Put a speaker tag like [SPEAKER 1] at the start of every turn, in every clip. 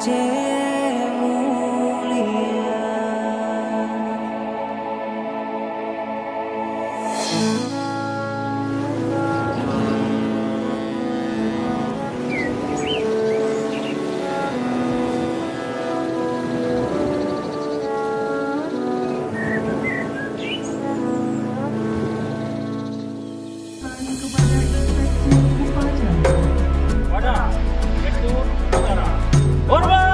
[SPEAKER 1] Aceh mulia.
[SPEAKER 2] Pada Inspektur Upacara. Hormat!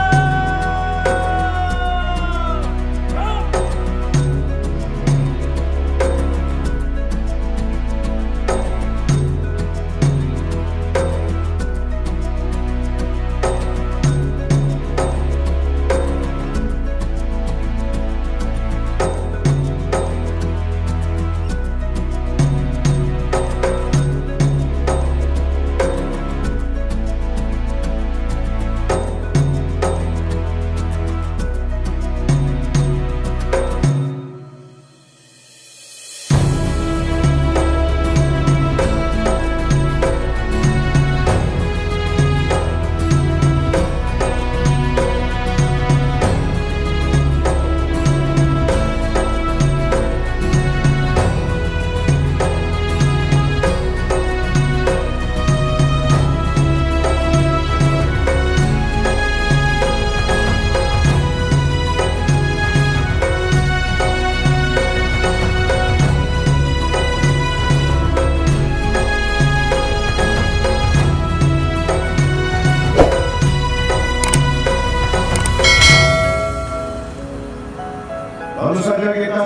[SPEAKER 3] Baru saja kita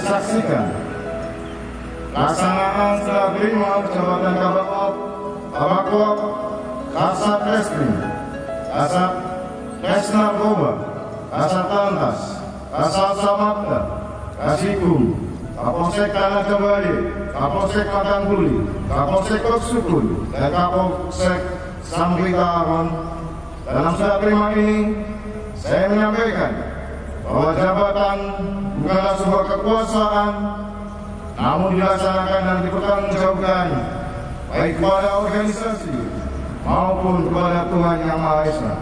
[SPEAKER 3] saksikan pelaksanaan serah terima jabatan Kabak Kasat Reskrim, Kasat Res Narkoba, Kasat Lantas, Kasat Samapta, Kasikum, Kapolsek Tanah Kembali, Kapolsek Matangguli, Kapolsek Koksukun, dan Kapolsek Samrita Aron. Dalam serah terima ini, saya menyampaikan bahwa jabatan bukanlah sebuah kekuasaan, namun dilaksanakan dan dipertanggungjawabkan baik kepada organisasi maupun kepada Tuhan Yang Maha Esa.